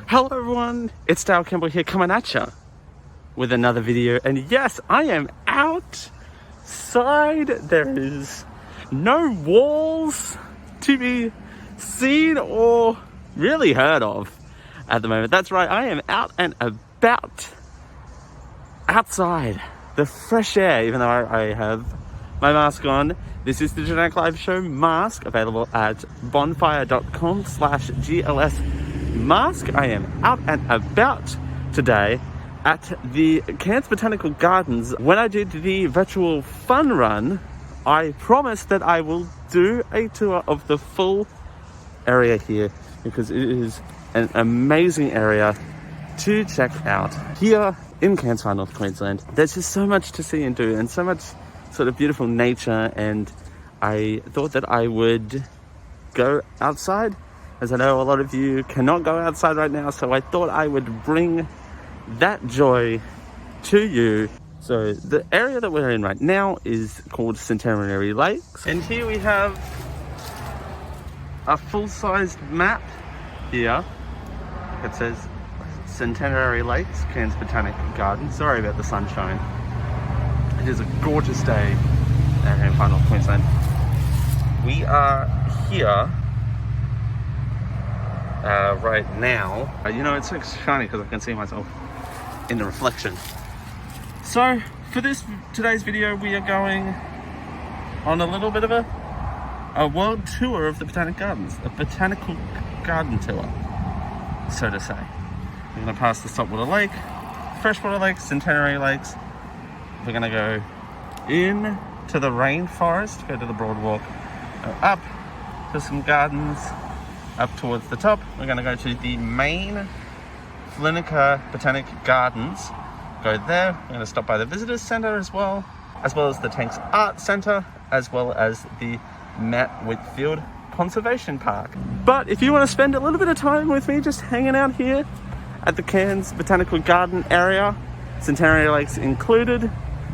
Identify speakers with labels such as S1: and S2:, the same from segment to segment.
S1: Hello everyone, it's Campbell here coming at ya with another video, and yes, I am outside. There is no walls to be seen or really heard of at the moment. That's right, I am out and about outside. The fresh air, even though I have my mask on. This is the Genetic Live Show mask, available at bonfire.com/GLS mask. I am out and about today at the Cairns Botanical Gardens. When I did the virtual fun run, I promised that I will do a tour of the full area here because it is an amazing area to check out here in Cairns, Far North Queensland. There's just so much to see and do, and so much sort of beautiful nature, and I thought that I would go outside, as I know a lot of you cannot go outside right now, so I thought I would bring that joy to you. So the area that we're in right now is called Centenary Lakes, and here we have a full-sized map here. It says Centenary Lakes, Cairns Botanical Garden. Sorry about the sunshine. It is a gorgeous day in Far North Queensland. We are here right now. You know, it's so shiny because I can see myself in the reflection. So for today's video, we are going on a little bit of a world tour of the Botanic Gardens, a botanical garden tour, so to say. We're going to pass the saltwater lake, freshwater lakes, Centenary Lakes. We're going to go in to the rainforest, go to the Broadwalk, go up to some gardens, up towards the top. We're going to go to the main Flinica Botanic Gardens, go there. We're going to stop by the Visitors Centre as well as the Tanks Art Centre, as well as the Matt Whitfield Conservation Park. But if you want to spend a little bit of time with me just hanging out here at the Cairns Botanical Garden area, Centenary Lakes included,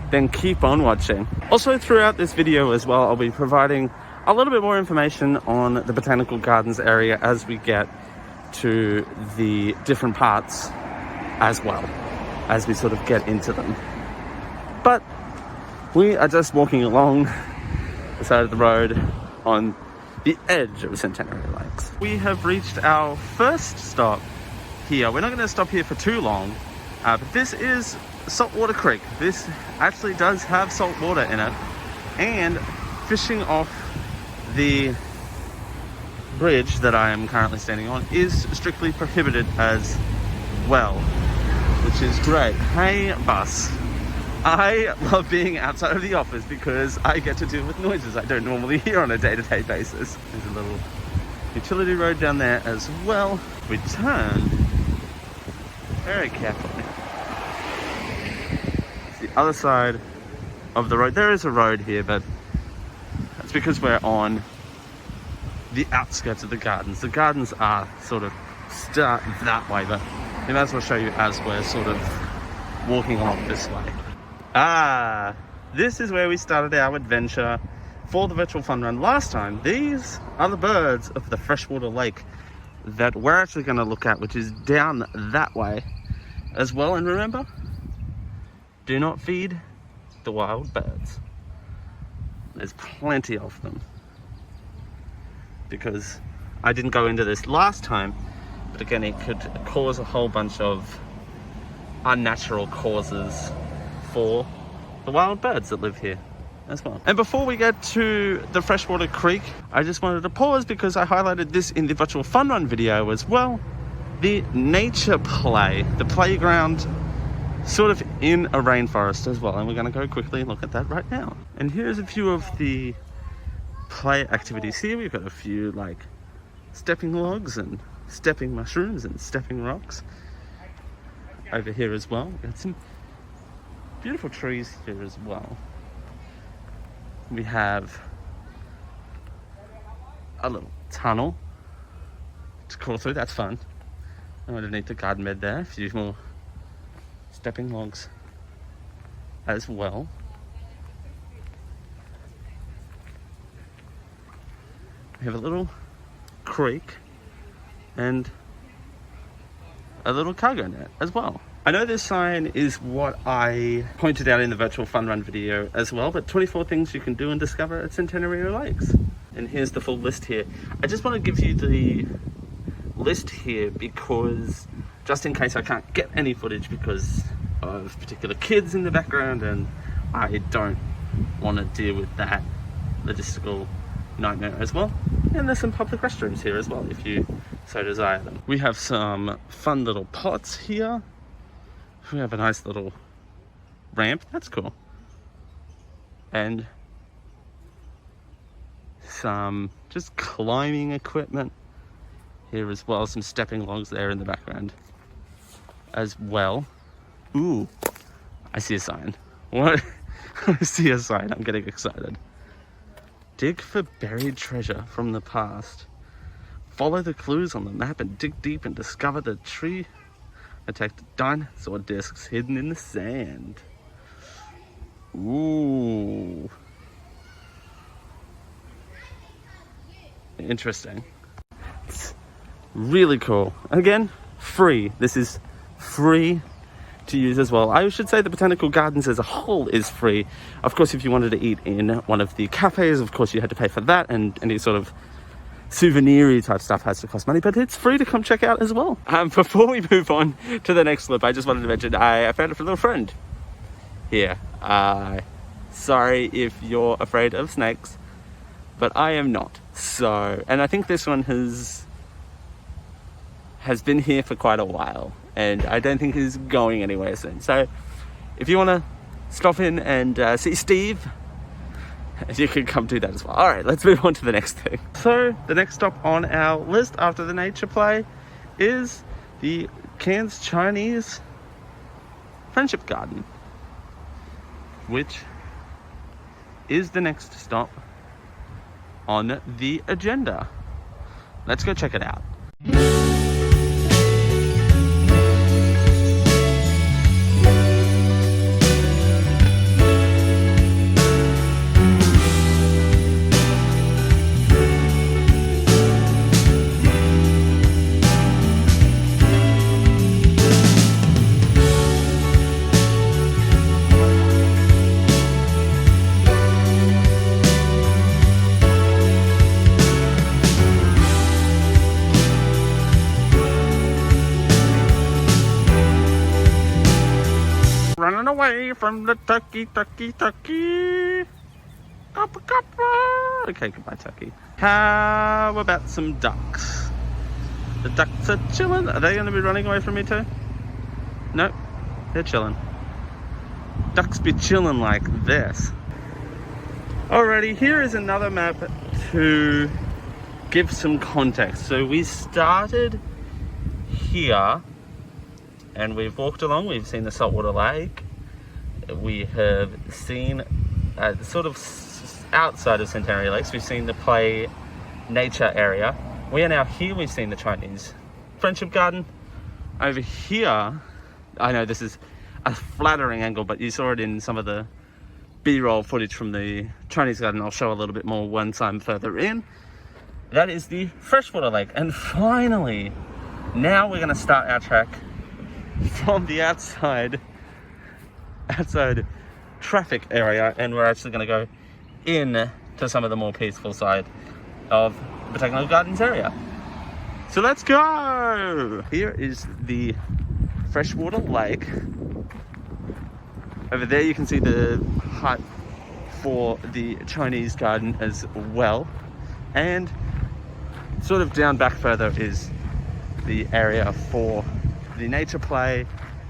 S1: then keep on watching. Also throughout this video as well, I'll be providing a little bit more information on the Botanical Gardens area as we get to the different parts as well, as we sort of get into them. But we are just walking along the side of the road on the edge of Centenary Lakes. We have reached our first stop here. We're not going to stop here for too long, but this is Saltwater Creek. This actually does have salt water in it, and fishing off the bridge that I am currently standing on is strictly prohibited as well, which is great. Hey bus, I love being outside of the office because I get to deal with noises I don't normally hear on a day-to-day basis. There's a little utility road down there as well. We turn very carefully. It's the other side of the road. There is a road here, but that's because we're on the outskirts of the gardens. The gardens are sort of start that way, but we might as well show you as we're sort of walking along this way. This is where we started our adventure for the virtual fun run last time. These are the birds of the freshwater lake that we're actually going to look at, which is down that way as well. And remember, do not feed the wild birds. There's plenty of them, because I didn't go into this last time, but again, it could cause a whole bunch of unnatural causes for the wild birds that live here as well. And before we get to the freshwater creek, I just wanted to pause because I highlighted this in the virtual fun run video as well. The nature play, the playground sort of in a rainforest as well. And we're going to go quickly and look at that right now. And here's a few of the play activities here. We've got a few like stepping logs and stepping mushrooms and stepping rocks over here as well. We've got some beautiful trees here as well. We have a little tunnel to crawl through. That's fun. And underneath the garden bed there, a few more stepping logs as well. We have a little creek, and a little cargo net as well. I know this sign is what I pointed out in the virtual fun run video as well, but 24 things you can do and discover at Centenary Lakes. And here's the full list here. I just want to give you the list here because just in case I can't get any footage because of particular kids in the background, and I don't want to deal with that logistical nightmare as well. And there's some public restrooms here as well if you so desire them. We have some fun little pots here. We have a nice little ramp, that's cool. And some just climbing equipment here as well. Some stepping logs there in the background as well. Ooh, I see a sign. What? I see a sign, I'm getting excited. Dig for buried treasure from the past. Follow the clues on the map and dig deep and discover the tree attacked dinosaur discs hidden in the sand. Ooh. Interesting. It's really cool. Again, free. This is free to use as well. I should say the Botanical Gardens as a whole is free. Of course, if you wanted to eat in one of the cafes, of course you had to pay for that, and any sort of souvenir-y type stuff has to cost money, but it's free to come check out as well. Before we move on to the next clip, I just wanted to mention I found a little friend here. Sorry if you're afraid of snakes, but I am not. So, and I think this one has been here for quite a while, and I don't think he's going anywhere soon. So if you want to stop in and see Steve, you can come do that as well. All right, let's move on to the next thing. So the next stop on our list after the nature play is the Cairns Chinese Friendship Garden, which is the next stop on the agenda. Let's go check it out. Running away from the turkey. Copper. Okay, goodbye, turkey. How about some ducks? The ducks are chilling. Are they going to be running away from me too? Nope, they're chilling. Ducks be chilling like this. Alrighty, here is another map to give some context. So we started here, and we've walked along. We've seen the saltwater lake. We have seen sort of outside of Centenary Lakes, we've seen the play nature area. We are now here. We've seen the Chinese Friendship Garden. Over here, I know this is a flattering angle, but you saw it in some of the B-roll footage from the Chinese garden. I'll show a little bit more once I'm further in. That is the freshwater lake. And finally, now we're going to start our trek from the outside traffic area, and we're actually going to go in to some of the more peaceful side of the Botanical Gardens area. So let's go! Here is the freshwater lake. Over there you can see the hut for the Chinese garden as well, and sort of down back further is the area for the nature play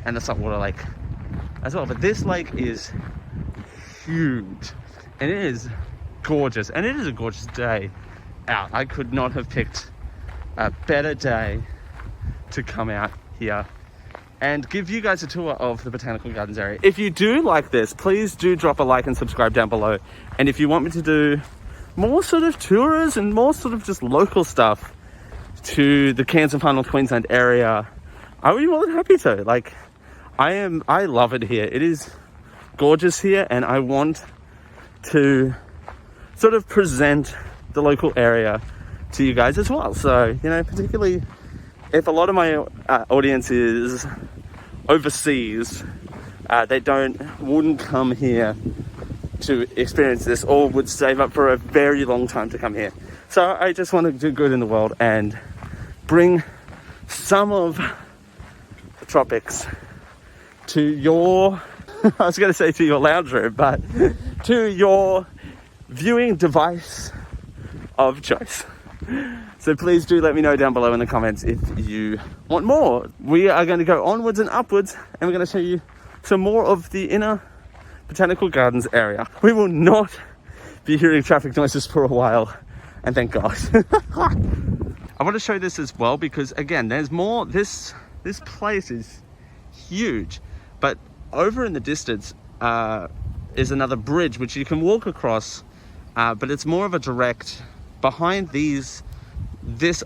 S1: and the saltwater lake as well. But this lake is huge and it is gorgeous, and it is a gorgeous day out. I could not have picked a better day to come out here and give you guys a tour of the Botanical Gardens area. If you do like this, please do drop a like and subscribe down below. And if you want me to do more sort of tours and more sort of just local stuff to the Cairns and Far North Queensland area, I would be more than happy to. Like, I love it here. It is gorgeous here, and I want to sort of present the local area to you guys as well. So, you know, particularly if a lot of my audience is overseas, they wouldn't come here to experience this, or would save up for a very long time to come here. So I just want to do good in the world and bring some of the tropics to your, I was going to say to your lounge room, but to your viewing device of choice. So please do let me know down below in the comments if you want more. We are going to go onwards and upwards, and we're going to show you some more of the inner Botanical Gardens area. We will not be hearing traffic noises for a while, and thank God. I want to show this as well because, again, there's more. This place is huge, but over in the distance is another bridge which you can walk across, but it's more of a direct behind this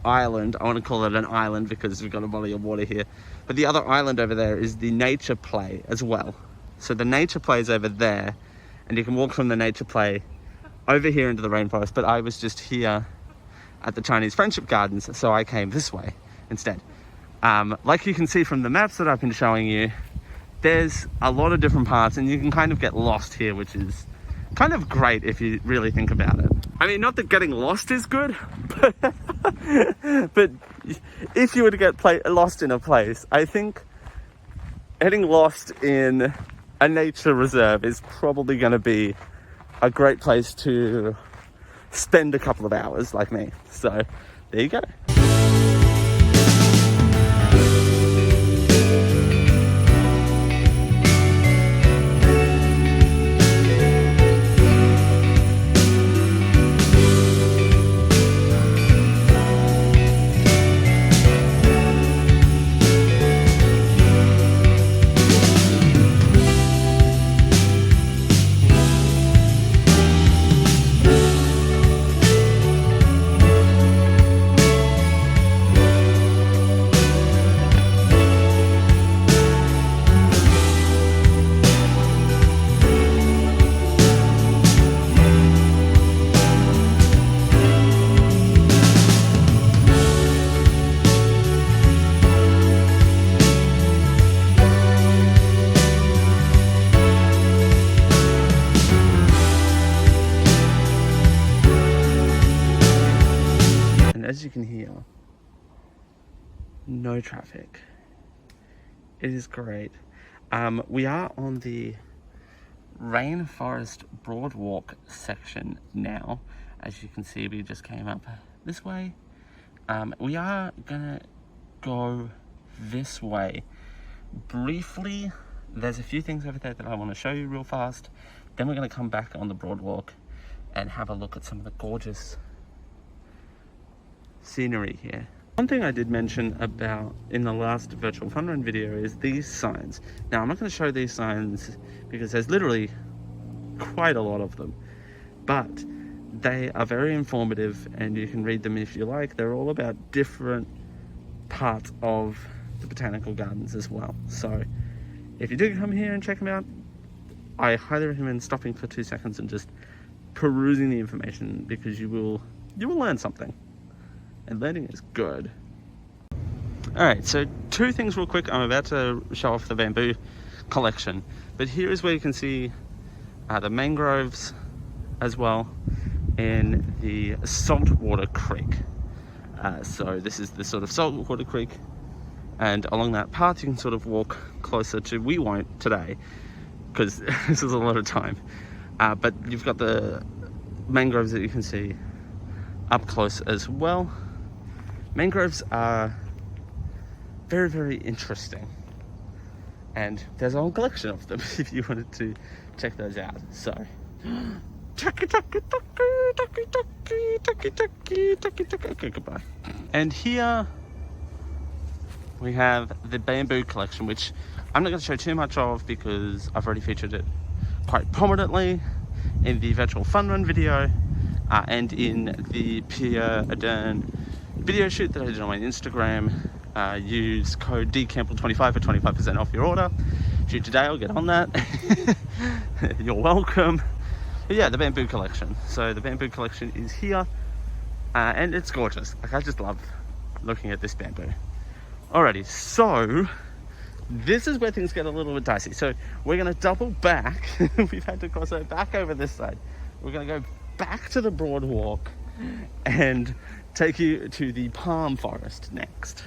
S1: island. I want to call it an island because we've got a body of water here, but the other island over there is the nature play as well. So the nature play is over there, and you can walk from the nature play over here into the rainforest, but I was just here at the Chinese Friendship Gardens, so I came this way instead. Like you can see from the maps that I've been showing you, there's a lot of different parts, and you can kind of get lost here, which is kind of great if you really think about it. I mean, not that getting lost is good, but if you were to get lost in a place, I think getting lost in a nature reserve is probably going to be a great place to spend a couple of hours, like me. So there you go. As you can hear, no traffic. It is great. We are on the Rainforest Broadwalk section now. As you can see, we just came up this way. We are gonna go this way briefly. There's a few things over there that I want to show you real fast. Then we're gonna come back on the Broadwalk and have a look at some of the gorgeous scenery here. One thing I did mention about in the last virtual fun run video is these signs. Now I'm not going to show these signs because there's literally quite a lot of them, but they are very informative and you can read them if you like. They're all about different parts of the botanical gardens as well. So if you do come here and check them out, I highly recommend stopping for 2 seconds and just perusing the information, because you will learn something. And learning is good. Alright, so 2 things real quick. I'm about to show off the bamboo collection, but here is where you can see the mangroves as well in the saltwater creek. So this is the sort of saltwater creek, and along that path you can sort of walk closer to. We won't today because this is a lot of time, but you've got the mangroves that you can see up close as well. Mangroves are very, very interesting, and there's a whole collection of them if you wanted to check those out. So okay, goodbye. And here we have the bamboo collection, which I'm not going to show too much of because I've already featured it quite prominently in the virtual fun run video and in the Pierre Adern video shoot that I did on my Instagram. Use code DCampbell25 for 25% off your order. Shoot today, I'll get on that. You're welcome. But yeah, the bamboo collection. So the bamboo collection is here, and it's gorgeous. Like, I just love looking at this bamboo. Alrighty, so this is where things get a little bit dicey. So we're going to double back. We've had to cross back over this side. We're going to go back to the boardwalk and take you to the palm forest next.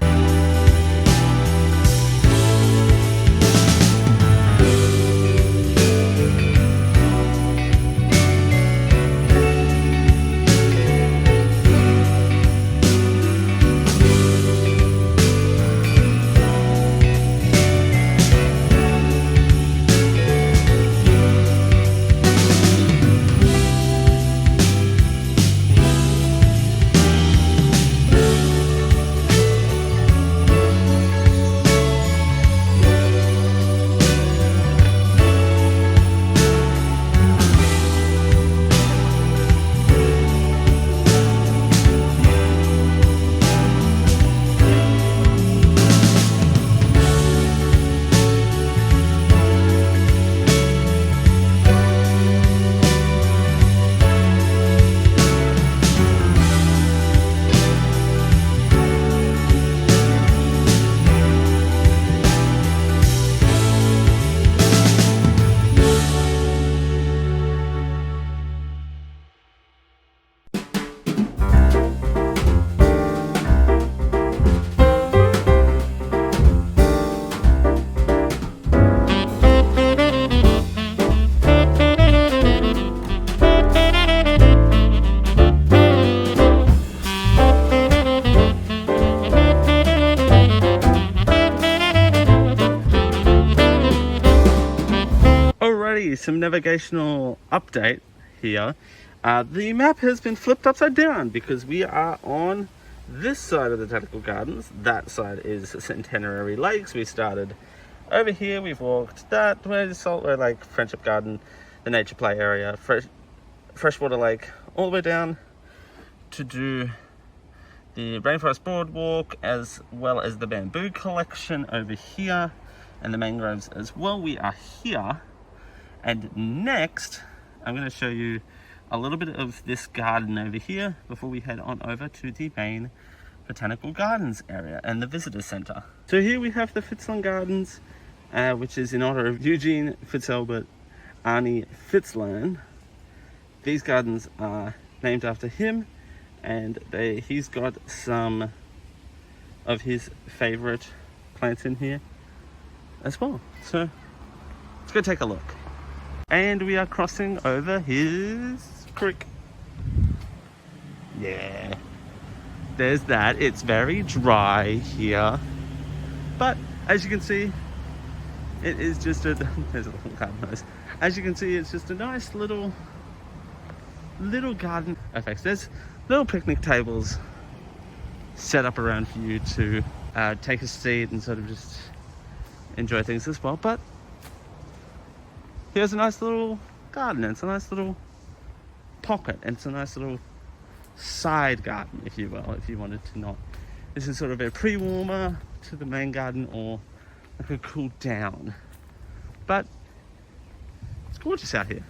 S1: Some navigational update here. The map has been flipped upside down because we are on this side of the Botanical Gardens. That side is Centenary Lakes. We started over here, we've walked that way, Saltway Lake, Friendship Garden, the nature play area, freshwater lake, all the way down to do the Rainforest Boardwalk, as well as the bamboo collection over here and the mangroves as well. We are here. And next, I'm going to show you a little bit of this garden over here before we head on over to the main Botanical Gardens area and the visitor center. So here we have the Fitzland Gardens, which is in honor of Eugene Fitzalbert Arnie Fitzland. These gardens are named after him, and he's got some of his favorite plants in here as well. So let's go take a look. And we are crossing over his creek. Yeah, there's that. It's very dry here, but as you can see, it is just a there's a little garden hose. As you can see, it's just a nice little garden. Okay, so there's little picnic tables set up around for you to take a seat and sort of just enjoy things as well. But here's a nice little garden. It's a nice little pocket, and it's a nice little side garden, if you will, if you wanted to not. This is sort of a pre-warmer to the main garden, or like a cool down. But it's gorgeous out here.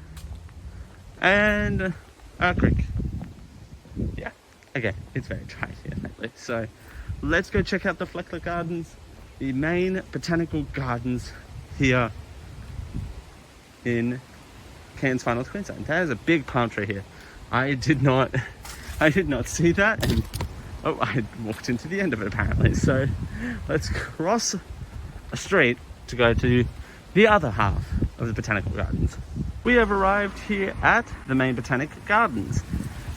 S1: And our creek. Yeah, again, it's very dry here lately. So let's go check out the Fleckler Gardens, the main botanical gardens here in Cairns, Far North Queensland. There's a big palm tree here. I did not see that, and I walked into the end of it apparently. So let's cross a street to go to the other half of the Botanical Gardens. We have arrived here at the main Botanic Gardens.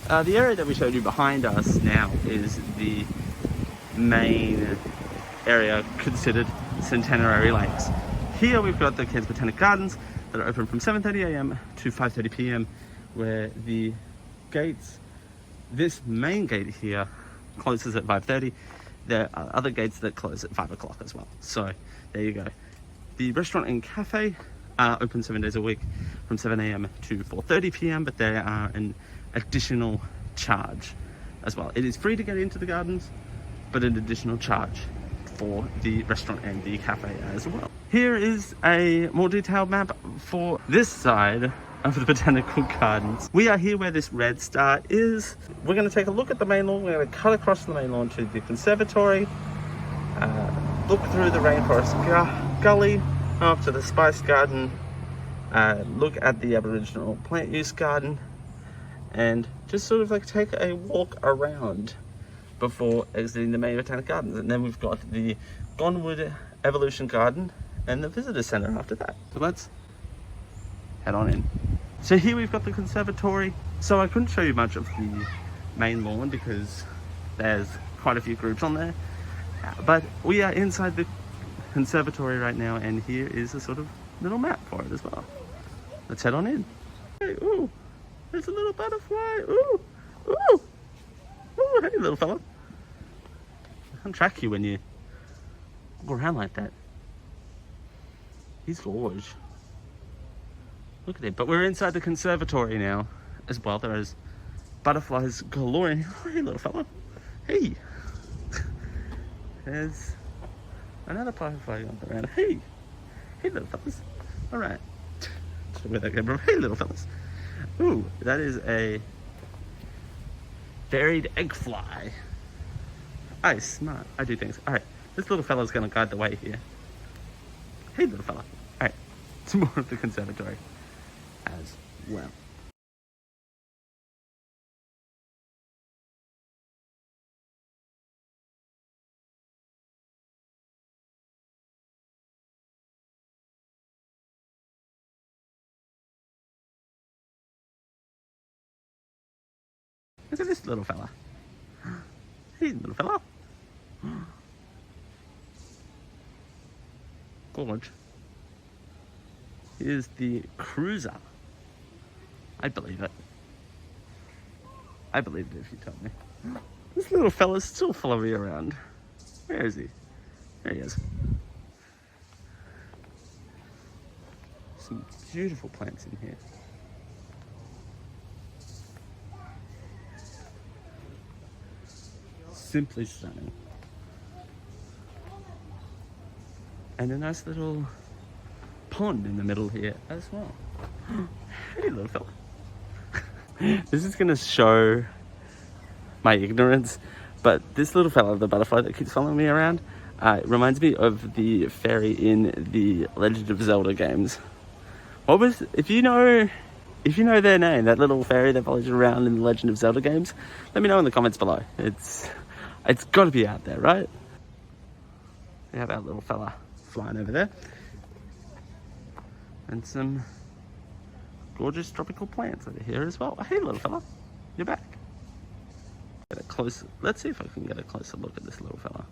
S1: The area that we showed you behind us now is the main area considered Centenary Lakes. Here we've got the Cairns Botanic Gardens that are open from 7:30 a.m. to 5:30 p.m. where the gates, this main gate here closes at 5:30. There are other gates that close at 5 o'clock as well. So there you go. The restaurant and cafe are open 7 days a week from 7 a.m. to 4:30 p.m. but there are an additional charge as well. It is free to get into the gardens, but an additional charge for the restaurant and the cafe as well. Here is a more detailed map for this side of the Botanical Gardens. We are here where this red star is. We're going to take a look at the main lawn. We're going to cut across the main lawn to the conservatory. look through the rainforest gully up to the spice garden, look at the Aboriginal plant use garden, and just sort of like take a walk around before exiting the main botanic gardens. And then we've got the Gonwood Evolution Garden and the visitor center after that. So let's head on in. So here we've got the conservatory. So I couldn't show you much of the main lawn because there's quite a few groups on there, but we are inside the conservatory right now, and here is a sort of little map for it as well. Let's head on in. Hey, ooh, there's a little butterfly. Ooh, ooh, ooh, hey little fella. I can't track you when you go around like that. He's gorge. Look at him. But we're inside the conservatory now as well. There is butterflies galore in here. Oh, hey little fella. Hey. There's another butterfly on the ground. Hey. Hey little fellas. Alright. Where that came from. Hey little fellas. Ooh, that is a varied egg fly. Oh, smart. I do things. Alright. This little fella's gonna guide the way here. Hey little fella. Alright. Some more of the conservatory as well. Look at this little fella. Hey, little fella. Gorge. Here's the cruiser. I believe it. I believe it if you tell me. This little fella's still following me around. Where is he? There he is. Some beautiful plants in here. Simply stunning. And a nice little pond in the middle here as well. Hey little fella. This is gonna show my ignorance, but this little fella, the butterfly that keeps following me around, reminds me of the fairy in the Legend of Zelda games. What was, if you know their name, that little fairy that follows you around in the Legend of Zelda games, let me know in the comments below. It's got to be out there, right? We have our little fella flying over there. And some gorgeous tropical plants over here as well. Hey, little fella, you're back. Get a closer. Let's see if I can get a closer look at this little fella.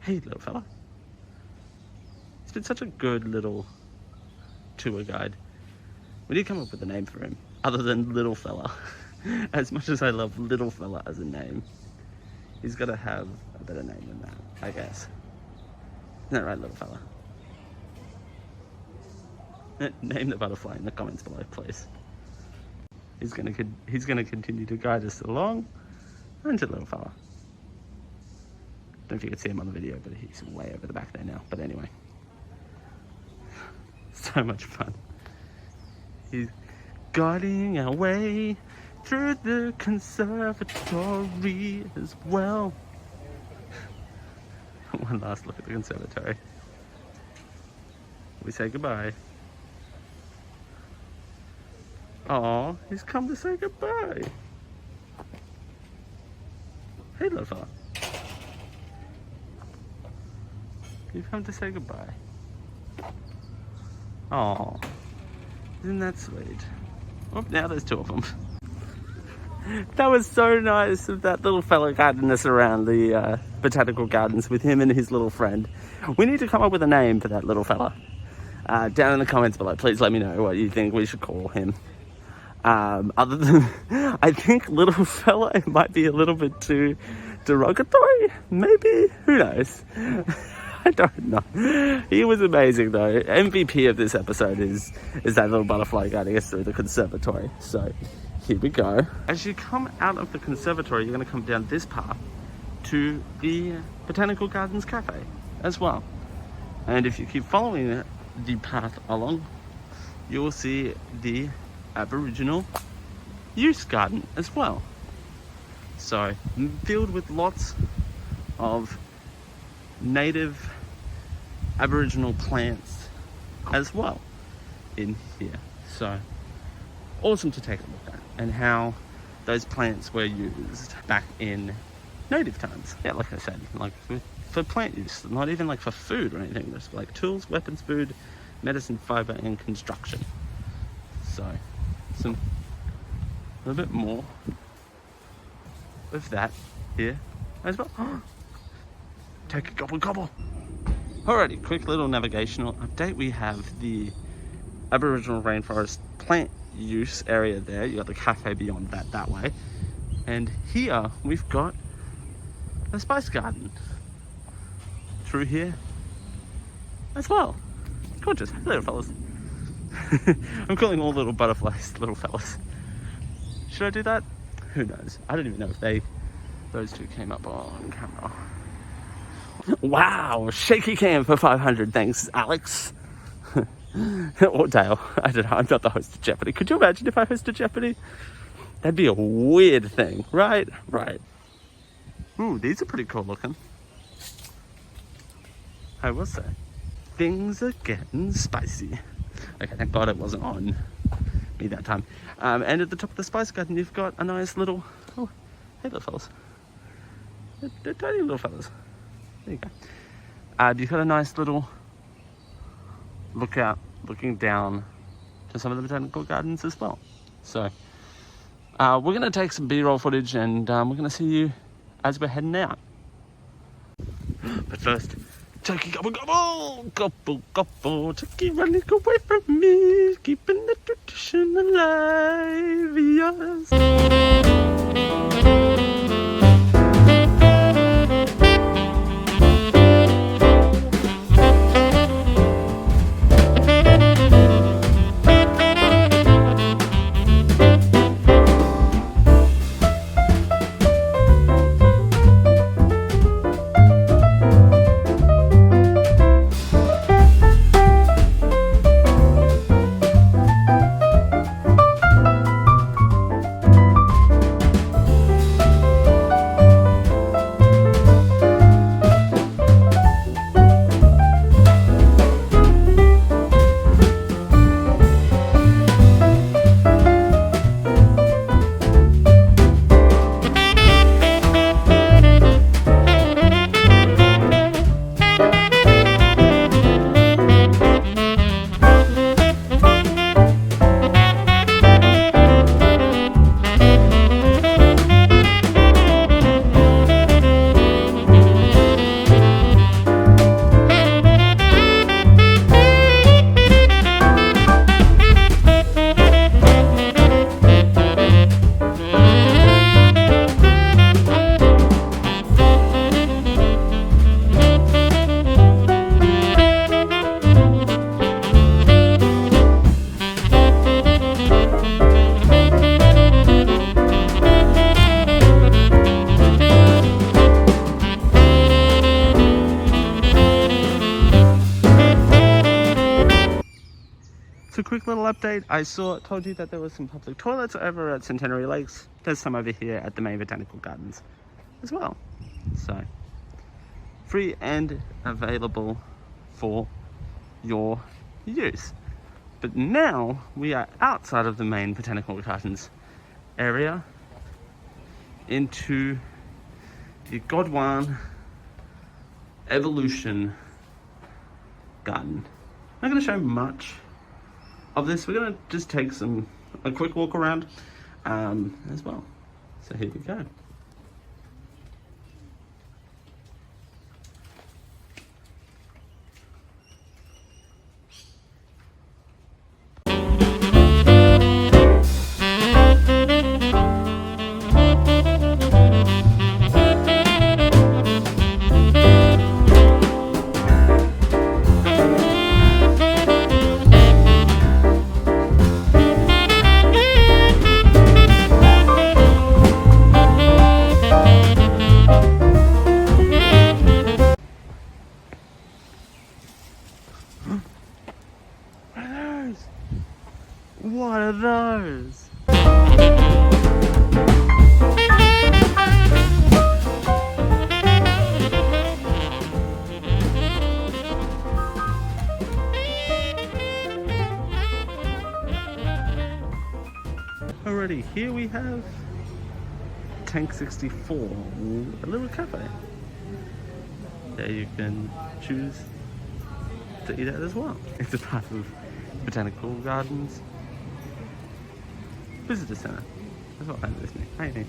S1: Hey, little fella. He's been such a good little tour guide. We did come up with a name for him, other than Little Fella. As much as I love Little Fella as a name, he's got to have a better name than that, I guess. Isn't that right, Little Fella? Name the butterfly in the comments below, please. He's gonna continue to guide us along. And to Little Fella. Don't know if you can see him on the video, but he's way over the back there now. But anyway, so much fun. He's guiding our way through the conservatory as well. One last look at the conservatory. We say goodbye. Oh, he's come to say goodbye. Hey, little fella. You've come to say goodbye. Oh, isn't that sweet? Oh, now there's two of them. That was so nice of that little fella guiding us around the botanical gardens with him and his little friend. We need to come up with a name for that little fella. Down in the comments below, please let me know what you think we should call him. Other than, I think little fella might be a little bit too derogatory, maybe, who knows? I don't know. He was amazing though. MVP of this episode is that little butterfly guiding us through the conservatory. So here we go. As you come out of the conservatory, you're going to come down this path to the Botanical Gardens Cafe as well. And if you keep following the path along, you will see the Aboriginal Use Garden as well. So filled with lots of native Aboriginal plants as well in here. So awesome to take a look at, and how those plants were used back in native times. Yeah, like I said, like for plant use, not even like for food or anything, just like tools, weapons, food, medicine, fiber, and construction. So a little bit more of that here as well. Take a gobble. Alrighty, quick little navigational update. We have the Aboriginal rainforest plant use area there. You got the cafe beyond that way, and here we've got a spice garden through here as well. Gorgeous little fellas. I'm calling all little butterflies little fellas. Should I do that? Who knows? I don't even know if those two came up on camera. Wow, shaky cam for 500. Thanks, Alex. Or Dale. I don't know. I'm not the host of Jeopardy. Could you imagine if I hosted Jeopardy? That'd be a weird thing, right? Right. Ooh, these are pretty cool looking. I will say, things are getting spicy. Okay, thank God it wasn't on me that time. And at the top of the spice garden, you've got a nice little, oh, hey little fellas. They're tiny little fellas. There you go. You've got a nice little lookout looking down to some of the botanical gardens as well. So we're going to take some B-roll footage, and we're going to see you as we're heading out. But first, turkey gobble, turkey running away from me, keeping the tradition alive, yes. So quick little update, I told you that there was some public toilets over at Centenary Lakes. There's some over here at the main botanical gardens as well. So free and available for your use. But now we are outside of the main botanical gardens area into the Godwan Evolution Garden. I'm not going to show much of this. We're going to just take a quick walk around as well. So here we go. What are those? already here we have Tank 64, a little cafe. There you can choose to eat at as well. It's a part of Botanical Gardens Visitor Centre. That's what happened with me. Hey.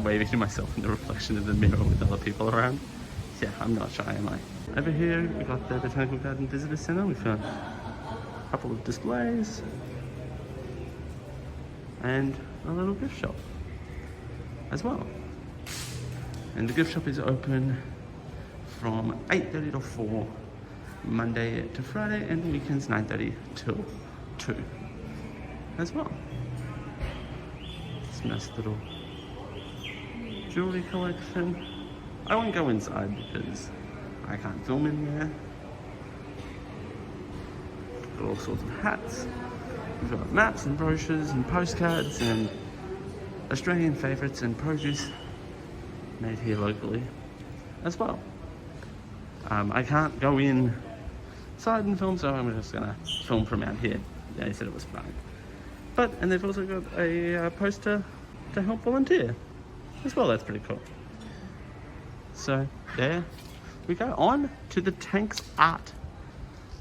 S1: Waving to myself in the reflection of the mirror with other people around. Yeah, I'm not shy, am I? Over here, we've got the Botanical Garden Visitor Centre. We've got a couple of displays and a little gift shop as well. And the gift shop is open from 8:30 to 4, Monday to Friday, and weekends 9:30 till 2 as well. It's a nice little jewelry collection. I won't go inside because I can't film in there. Got all sorts of hats. We've got maps and brochures and postcards and Australian favourites and produce made here locally as well. I can't go inside and film, so I'm just gonna film from out here. They said it was fine. And they've also got a poster to help volunteer as well. That's pretty cool. So there we go, on to the Tanks Art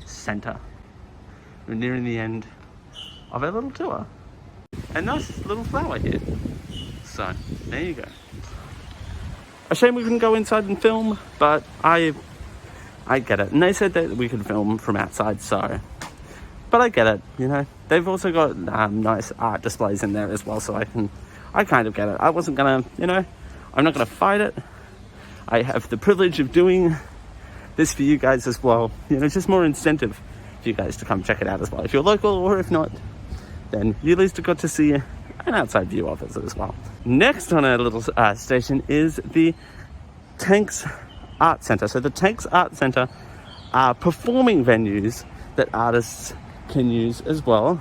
S1: Centre. We're nearing the end of our little tour. A nice little flower here. So there you go. A shame we couldn't go inside and film, but I get it. And they said that we could film from outside, so. But I get it, you know. They've also got nice art displays in there as well, so I kind of get it. I wasn't gonna, you know, I'm not gonna fight it. I have the privilege of doing this for you guys as well. You know, just more incentive for you guys to come check it out as well. If you're local, or if not, then you at least got to see an outside view of it as well. Next on our little station is the Tanks Art Centre. So the Tanks Art Centre are performing venues that artists can use as well.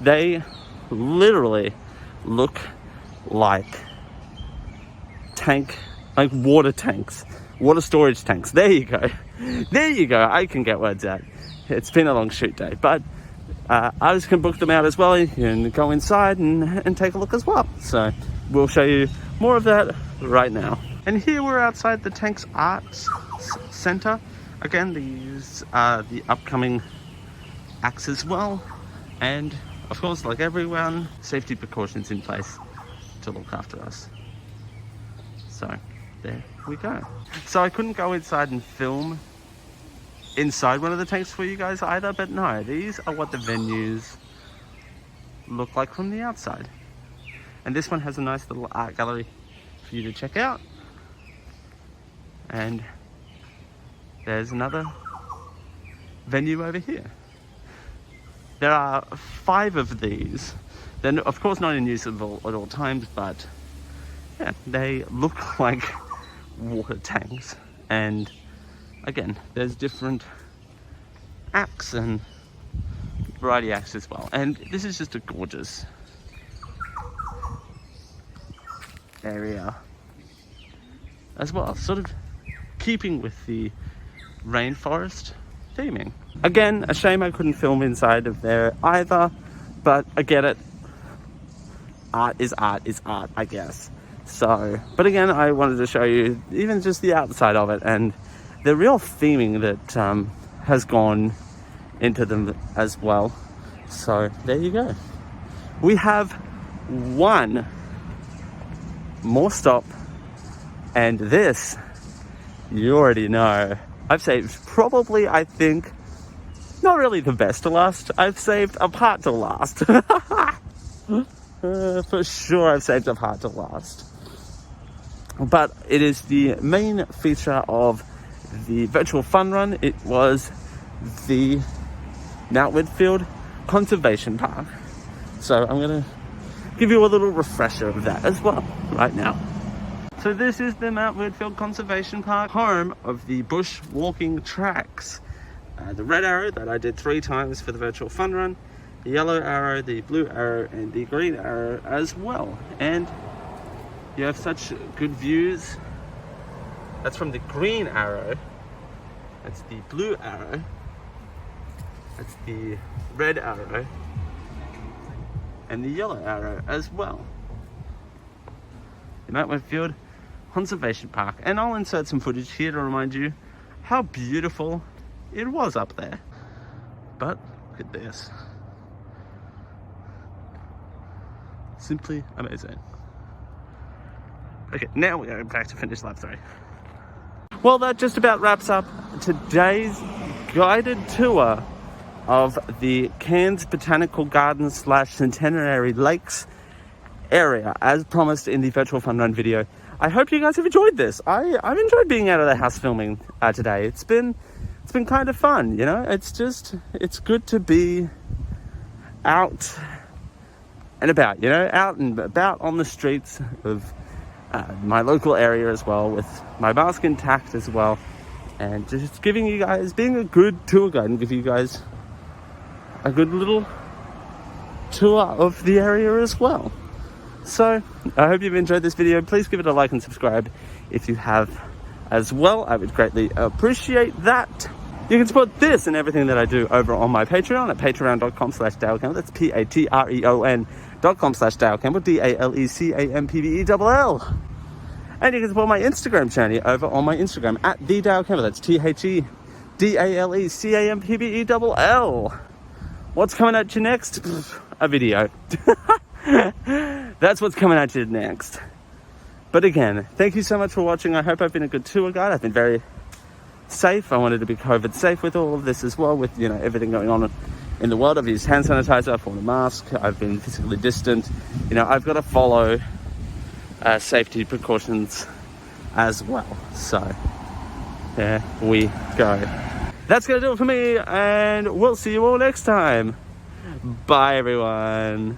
S1: They literally look like water tanks, water storage tanks. There you go. There you go. I can get words out. It's been a long shoot day, but artists can book them out as well. You can go inside and take a look as well. So we'll show you more of that right now. And here we're outside the Tanks Arts Centre. Again, these are the upcoming acts as well. And of course, like everyone, safety precautions in place to look after us. So there we go. So I couldn't go inside and film inside one of the tanks for you guys either, but no, these are what the venues look like from the outside. And this one has a nice little art gallery for you to check out. And there's another venue over here. There are 5 of these. They're of course not in use at all times, but yeah, they look like water tanks. And again, there's different acts and variety acts as well. And this is just a gorgeous area as well, sort of keeping with the rainforest theming. Again, a shame I couldn't film inside of there either, but I get it. Art is art is art, I guess. So, but again, I wanted to show you even just the outside of it and the real theming that has gone into them as well. So there you go. We have one more stop, and this, you already know, I've saved probably, I think, not really the best to last. I've saved a part to last. For sure, I've saved a part to last. But it is the main feature of the virtual fun run. It was the Mount Whitfield Conservation Park. So I'm going to give you a little refresher of that as well right now. So this is the Mount Whitfield Conservation Park, home of the bush walking tracks. The red arrow that I did 3 times for the virtual fun run, the yellow arrow, the blue arrow, and the green arrow as well. And you have such good views. That's from the green arrow. That's the blue arrow. That's the red arrow. and the yellow arrow as well. The Mount Whitfield Conservation Park. And I'll insert some footage here to remind you how beautiful it was up there. But look at this. Simply amazing. Okay, now we're going back to finish lap 3. Well, that just about wraps up today's guided tour of the Cairns Botanical Garden / Centenary Lakes area, as promised in the virtual fun run video. I hope you guys have enjoyed this. I've enjoyed being out of the house filming today. It's been kind of fun, you know. It's good to be out and about, you know, out and about on the streets of my local area as well, with my mask intact as well, and just giving you guys, being a good tour guide and giving you guys a good little tour of the area as well. So I hope you've enjoyed this video. Please give it a like and subscribe if you have as well. I would greatly appreciate that. You can support this and everything that I do over on my Patreon at patreon.com/DaleCampbell. That's patreon.com/DaleCampbell, DaleCampbell. And you can support my Instagram channel over on my Instagram at the Dale Campbell. That's TheDaleCampbell. What's coming at you next? A video. That's what's coming at you next. But again, thank you so much for watching. I hope I've been a good tour guide. I've been very safe. I wanted to be COVID safe with all of this as well, with, you know, everything going on in the world. I've used hand sanitizer, I've worn a mask, I've been physically distant. You know, I've got to follow safety precautions as well. So there we go. That's gonna do it for me, and we'll see you all next time. Bye everyone.